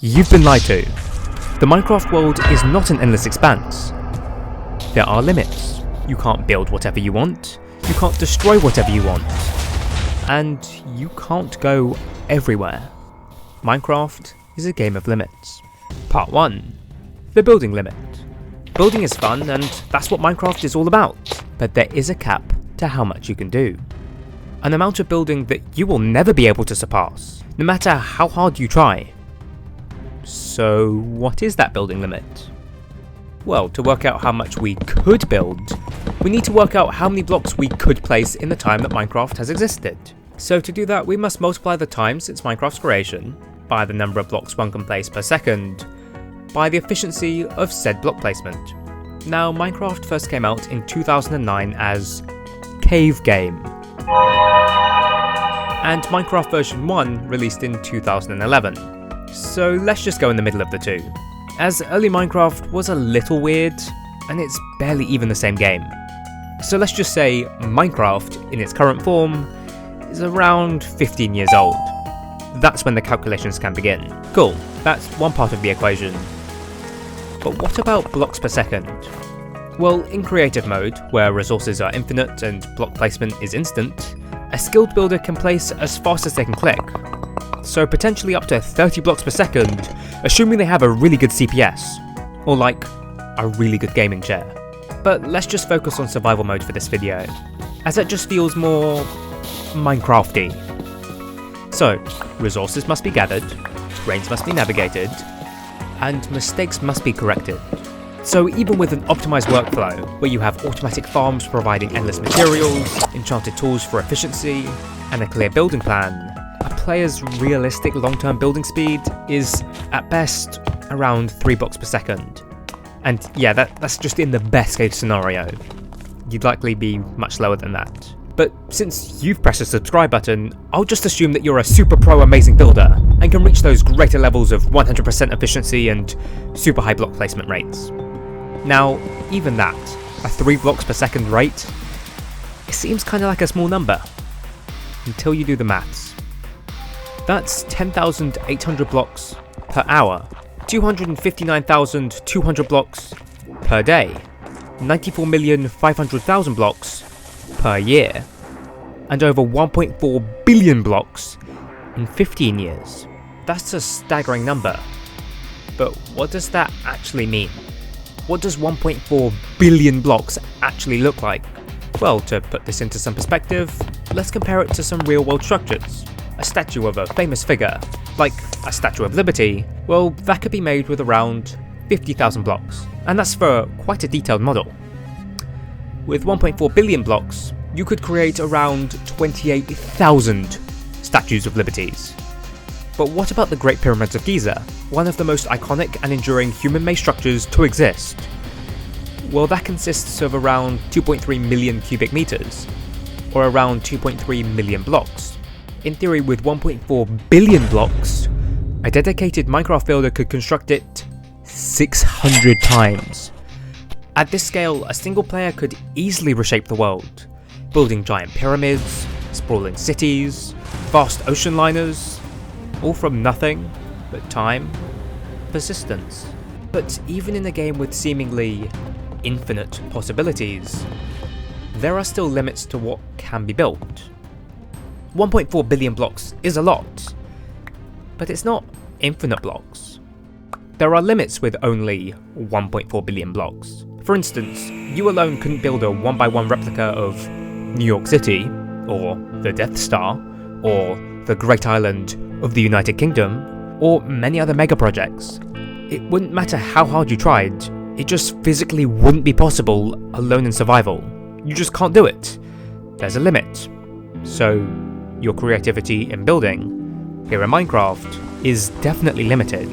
You've been lied to. The Minecraft world is not an endless expanse. There are limits. You can't build whatever you want, you can't destroy whatever you want, and you can't go everywhere. Minecraft is a game of limits. Part 1. The building limit. Building is fun, and that's what Minecraft is all about, but there is a cap to how much you can do. An amount of building that you will never be able to surpass, no matter how hard you try. So what is that building limit? Well, to work out how much we could build, we need to work out how many blocks we could place in the time that Minecraft has existed. So to do that, we must multiply the time since Minecraft's creation by the number of blocks one can place per second, by the efficiency of said block placement. Now, Minecraft first came out in 2009 as Cave Game, and Minecraft version 1 released in 2011. So let's just go in the middle of the two, as early Minecraft was a little weird, and it's barely even the same game. So let's just say Minecraft, in its current form, is around 15 years old. That's when the calculations can begin. Cool, that's one part of the equation. But what about blocks per second? Well, in creative mode, where resources are infinite and block placement is instant, a skilled builder can place as fast as they can click. So potentially up to 30 blocks per second, assuming they have a really good CPS, or like, a really good gaming chair. But let's just focus on survival mode for this video, as it just feels more Minecrafty. So, resources must be gathered, terrains must be navigated, and mistakes must be corrected. So even with an optimized workflow, where you have automatic farms providing endless materials, enchanted tools for efficiency, and a clear building plan, a player's realistic long-term building speed is, at best, around 3 blocks per second. And yeah, that's just in the best case scenario. You'd likely be much lower than that. But since you've pressed the subscribe button, I'll just assume that you're a super pro amazing builder, and can reach those greater levels of 100% efficiency and super high block placement rates. Now, even that, a 3 blocks per second rate, it seems kinda like a small number, until you do the maths. That's 10,800 blocks per hour, 259,200 blocks per day, 94,500,000 blocks per year, and over 1.4 billion blocks in 15 years. That's a staggering number. But what does that actually mean? What does 1.4 billion blocks actually look like? Well, to put this into some perspective, let's compare it to some real-world structures. A statue of a famous figure, like a Statue of Liberty, well, that could be made with around 50,000 blocks, and that's for quite a detailed model. With 1.4 billion blocks, you could create around 28,000 Statues of Liberties. But what about the Great Pyramids of Giza, one of the most iconic and enduring human-made structures to exist? Well, that consists of around 2.3 million cubic meters, or around 2.3 million blocks. In theory, with 1.4 billion blocks, a dedicated Minecraft builder could construct it 600 times. At this scale, a single player could easily reshape the world, building giant pyramids, sprawling cities, vast ocean liners, all from nothing but time, persistence. But even in a game with seemingly infinite possibilities, there are still limits to what can be built. 1.4 billion blocks is a lot, but it's not infinite blocks. There are limits with only 1.4 billion blocks. For instance, you alone couldn't build a 1x1 replica of New York City, or the Death Star, or the Great Island of the United Kingdom, or many other mega projects. It wouldn't matter how hard you tried, it just physically wouldn't be possible alone in survival. You just can't do it. There's a limit. So, your creativity in building, here in Minecraft, is definitely limited.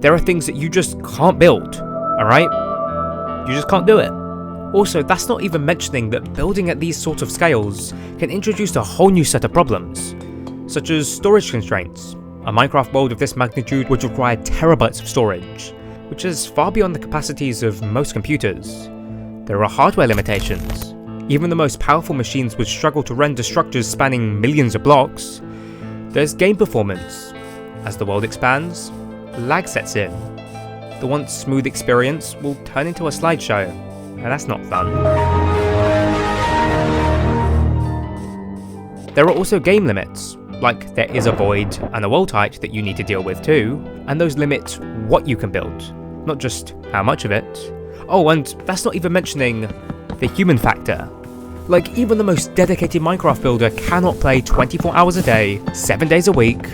There are things that you just can't build, alright? You just can't do it. Also, that's not even mentioning that building at these sort of scales can introduce a whole new set of problems, such as storage constraints. A Minecraft world of this magnitude would require terabytes of storage, which is far beyond the capacities of most computers. There are hardware limitations. Even the most powerful machines would struggle to render structures spanning millions of blocks. There's game performance. As the world expands, lag sets in. The once smooth experience will turn into a slideshow, and that's not fun. There are also game limits, like there is a void and a world height that you need to deal with too, and those limit what you can build, not just how much of it. Oh, and that's not even mentioning the human factor. Like, even the most dedicated Minecraft builder cannot play 24 hours a day, 7 days a week,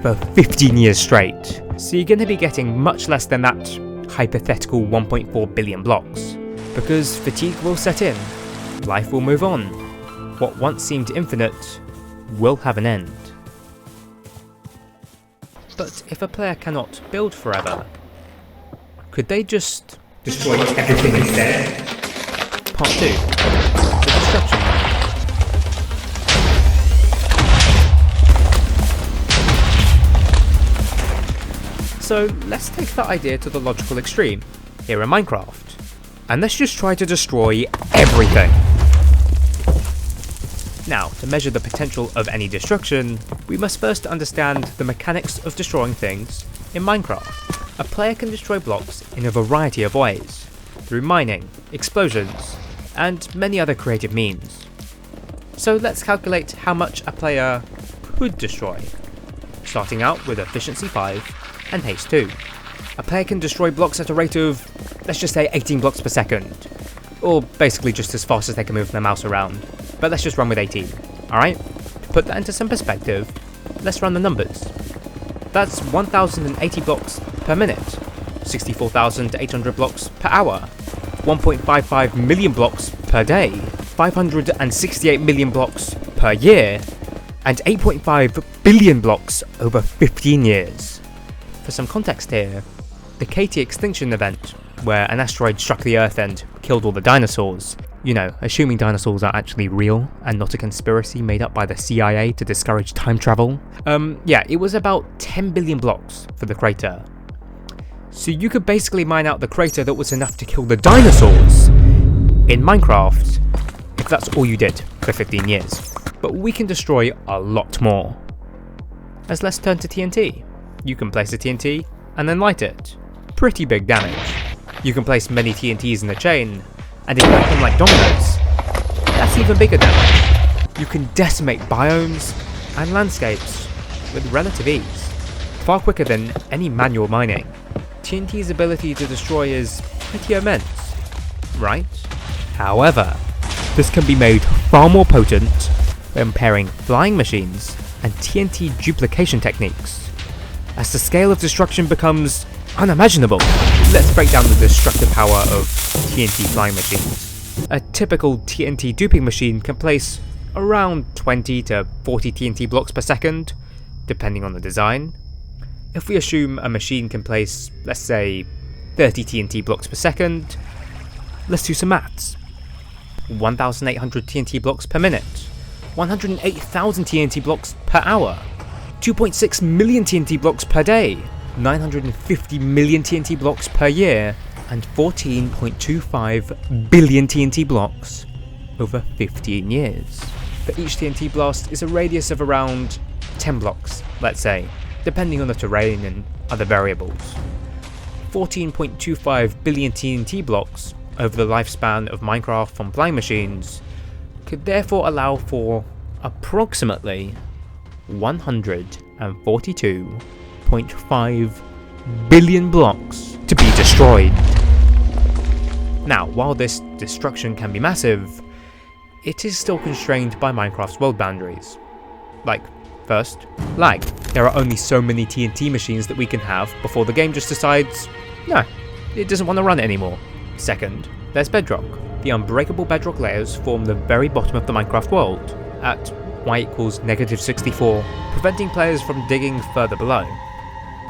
for 15 years straight. So you're going to be getting much less than that hypothetical 1.4 billion blocks. Because fatigue will set in, life will move on. What once seemed infinite will have an end. But if a player cannot build forever, could they just destroy everything instead? Part 2. The Destruction. So let's take that idea to the logical extreme, here in Minecraft. And let's just try to destroy everything. Now, to measure the potential of any destruction, we must first understand the mechanics of destroying things in Minecraft. A player can destroy blocks in a variety of ways, through mining, explosions, and many other creative means. So let's calculate how much a player could destroy, starting out with Efficiency 5 and Haste 2. A player can destroy blocks at a rate of, let's just say 18 blocks per second, or basically just as fast as they can move their mouse around, but let's just run with 18, alright? To put that into some perspective, let's run the numbers. That's 1080 blocks per minute, 64,800 blocks per hour, 1.55 million blocks per day, 568 million blocks per year, and 8.5 billion blocks over 15 years. For some context here, the KT extinction event, where an asteroid struck the Earth and killed all the dinosaurs, you know, assuming dinosaurs are actually real and not a conspiracy made up by the CIA to discourage time travel, yeah, it was about 10 billion blocks for the crater. So you could basically mine out the crater that was enough to kill the dinosaurs in Minecraft, if that's all you did for 15 years. But we can destroy a lot more. Let's turn to TNT. You can place a TNT and then light it. Pretty big damage. You can place many TNTs in a chain, and ignite them like dominoes. That's even bigger damage. You can decimate biomes and landscapes with relative ease, far quicker than any manual mining. TNT's ability to destroy is pretty immense, right? However, this can be made far more potent when pairing flying machines and TNT duplication techniques. As the scale of destruction becomes unimaginable, let's break down the destructive power of TNT flying machines. A typical TNT duping machine can place around 20 to 40 TNT blocks per second, depending on the design. If we assume a machine can place, let's say, 30 TNT blocks per second, let's do some maths. 1,800 TNT blocks per minute, 108,000 TNT blocks per hour, 2.6 million TNT blocks per day, 950 million TNT blocks per year, and 14.25 billion TNT blocks over 15 years. For each TNT blast is a radius of around 10 blocks, let's say, depending on the terrain and other variables. 14.25 billion TNT blocks over the lifespan of Minecraft from flying machines could therefore allow for approximately 142.5 billion blocks to be destroyed. Now, while this destruction can be massive, it is still constrained by Minecraft's world boundaries. Like, first, lag. There are only so many TNT machines that we can have before the game just decides, no, it doesn't want to run it anymore. Second, there's bedrock. The unbreakable bedrock layers form the very bottom of the Minecraft world, at y equals -64, preventing players from digging further below.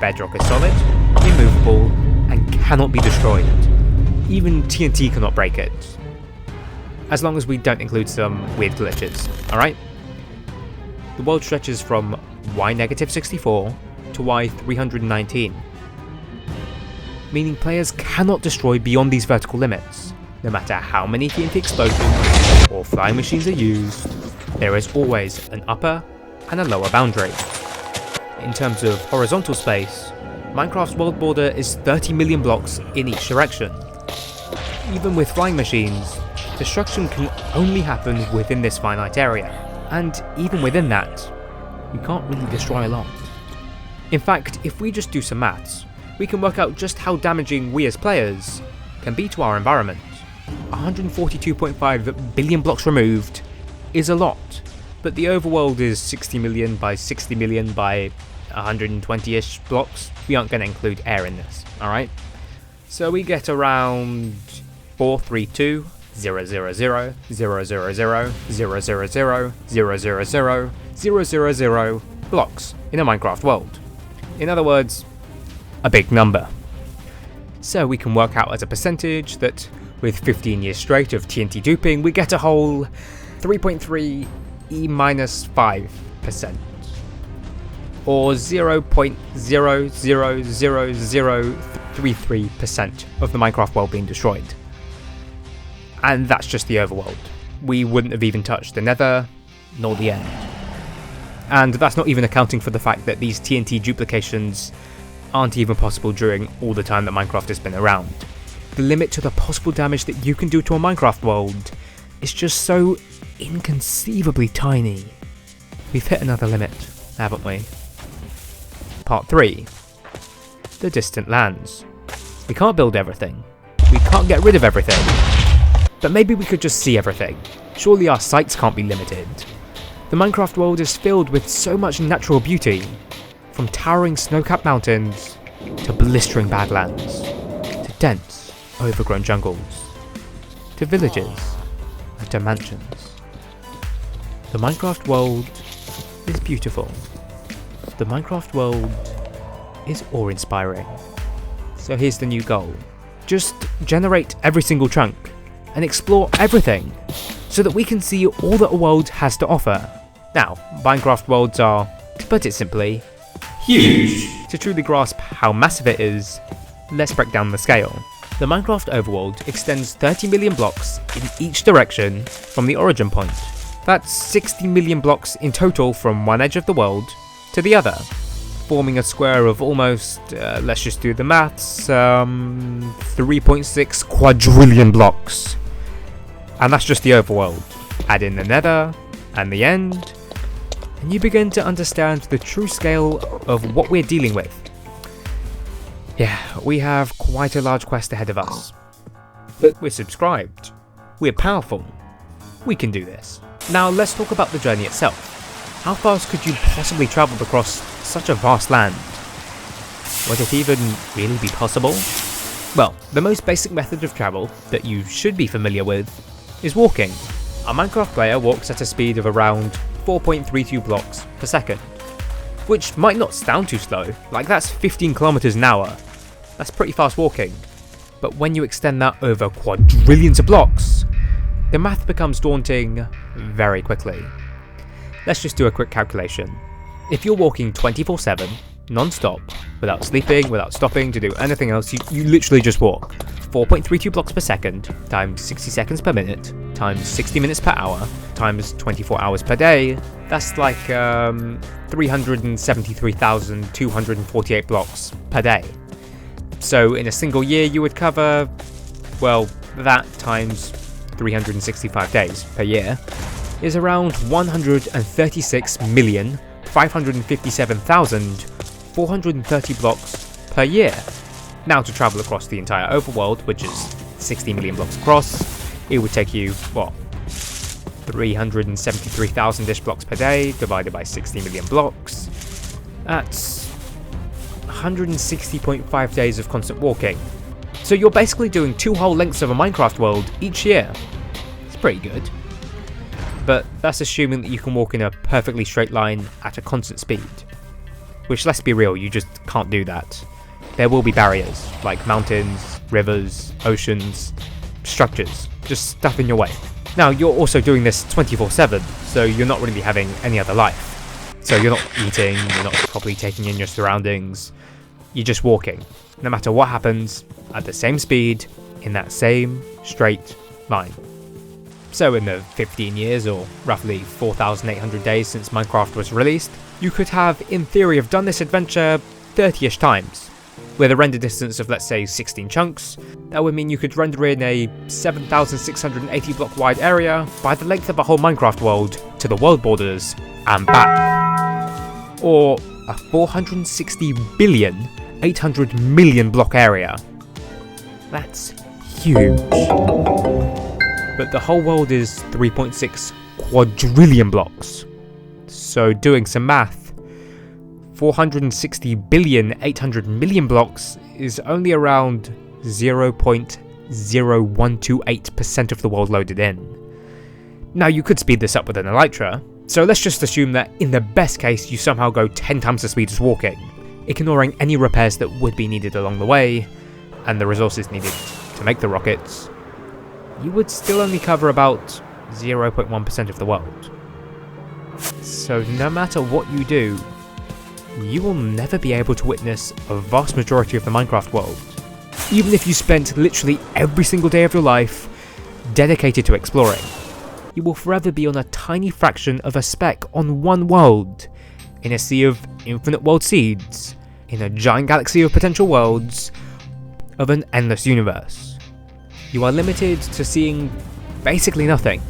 Bedrock is solid, immovable, and cannot be destroyed. Even TNT cannot break it. As long as we don't include some weird glitches, alright? The world stretches from y-64 to y319, meaning players cannot destroy beyond these vertical limits. No matter how many TNT explosions or flying machines are used, there is always an upper and a lower boundary. In terms of horizontal space, Minecraft's world border is 30 million blocks in each direction. Even with flying machines, destruction can only happen within this finite area, and even within that, you can't really destroy a lot. In fact, if we just do some maths, we can work out just how damaging we as players can be to our environment. 142.5 billion blocks removed is a lot, but the overworld is 60 million by 60 million by 120-ish blocks. We aren't going to include air in this, alright? So we get around 432, 000, 000, 000, 000, 000, 000, 000 blocks in a Minecraft world. In other words, a big number. So we can work out as a percentage that with 15 years straight of TNT duping, we get a whole 3.3 E-5%, or 0.0000033% of the Minecraft world being destroyed. And that's just the overworld. We wouldn't have even touched the Nether, nor the end. And that's not even accounting for the fact that these TNT duplications aren't even possible during all the time that Minecraft has been around. The limit to the possible damage that you can do to a Minecraft world is just so inconceivably tiny. We've hit another limit, haven't we? Part 3. The distant lands. We can't build everything. We can't get rid of everything. But maybe we could just see everything. Surely our sights can't be limited. The Minecraft world is filled with so much natural beauty, from towering snow-capped mountains to blistering badlands, to dense, overgrown jungles, to villages, and to mansions. The Minecraft world is beautiful. The Minecraft world is awe-inspiring. So here's the new goal. Just generate every single chunk and explore everything so that we can see all that a world has to offer. Now, Minecraft worlds are, to put it simply, huge. To truly grasp how massive it is, let's break down the scale. The Minecraft overworld extends 30 million blocks in each direction from the origin point. That's 60 million blocks in total from one edge of the world to the other, forming a square of almost, let's just do the maths, 3.6 quadrillion blocks. And that's just the overworld. Add in the Nether and the end, and you begin to understand the true scale of what we're dealing with. Yeah, we have quite a large quest ahead of us. But we're subscribed. We're powerful. We can do this. Now let's talk about the journey itself. How fast could you possibly travel across such a vast land? Would it even really be possible? Well, the most basic method of travel that you should be familiar with is walking. A Minecraft player walks at a speed of around 4.32 blocks per second, which might not sound too slow, like that's 15 kilometers an hour. That's pretty fast walking. But when you extend that over quadrillions of blocks, the math becomes daunting very quickly. Let's just do a quick calculation. If you're walking 24/7, non-stop, without sleeping, without stopping to do anything else, you literally just walk. 4.32 blocks per second, times 60 seconds per minute, times 60 minutes per hour, times 24 hours per day, that's like 373,248 blocks per day. So in a single year you would cover, well, that times 365 days per year is around 136,557,430 blocks per year. Now to travel across the entire overworld, which is 60 million blocks across, it would take you, what, 373,000-ish blocks per day divided by 60 million blocks. That's 160.5 days of constant walking. So you're basically doing 2 whole lengths of a Minecraft world each year. It's pretty good. But that's assuming that you can walk in a perfectly straight line at a constant speed. Which, let's be real, you just can't do that. There will be barriers, like mountains, rivers, oceans, structures, just stuff in your way. Now, you're also doing this 24/7, so you're not really having any other life. So you're not eating, you're not properly taking in your surroundings, you're just walking, no matter what happens, at the same speed, in that same straight line. So in the 15 years, or roughly 4,800 days since Minecraft was released, you could have, in theory, have done this adventure 30-ish times. With a render distance of, let's say, 16 chunks, that would mean you could render in a 7,680 block wide area by the length of a whole Minecraft world to the world borders and back. Or a 460 billion 800 million block area. That's huge. But the whole world is 3.6 quadrillion blocks. So doing some math, 460 billion 800 million blocks is only around 0.0128% of the world loaded in. Now you could speed this up with an elytra, so let's just assume that in the best case you somehow go 10 times the speed as walking, ignoring any repairs that would be needed along the way, and the resources needed to make the rockets. You would still only cover about 0.1% of the world. So no matter what you do, you will never be able to witness a vast majority of the Minecraft world, even if you spent literally every single day of your life dedicated to exploring. You will forever be on a tiny fraction of a speck on one world, in a sea of infinite world seeds, in a giant galaxy of potential worlds, of an endless universe. You are limited to seeing basically nothing.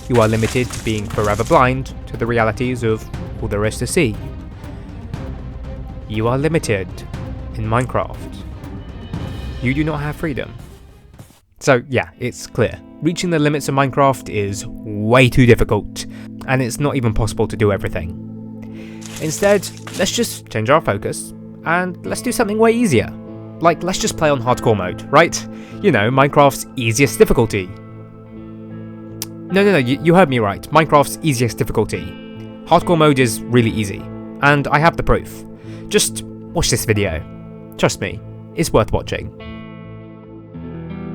You are limited to being forever blind to the realities of all there is to see. You are limited in Minecraft. You do not have freedom. So yeah, it's clear. Reaching the limits of Minecraft is way too difficult, and it's not even possible to do everything. Instead, let's just change our focus, and let's do something way easier. Like, let's just play on hardcore mode, right? You know, Minecraft's easiest difficulty. No, you heard me right. Minecraft's easiest difficulty. Hardcore mode is really easy, and I have the proof. Just watch this video. Trust me, it's worth watching.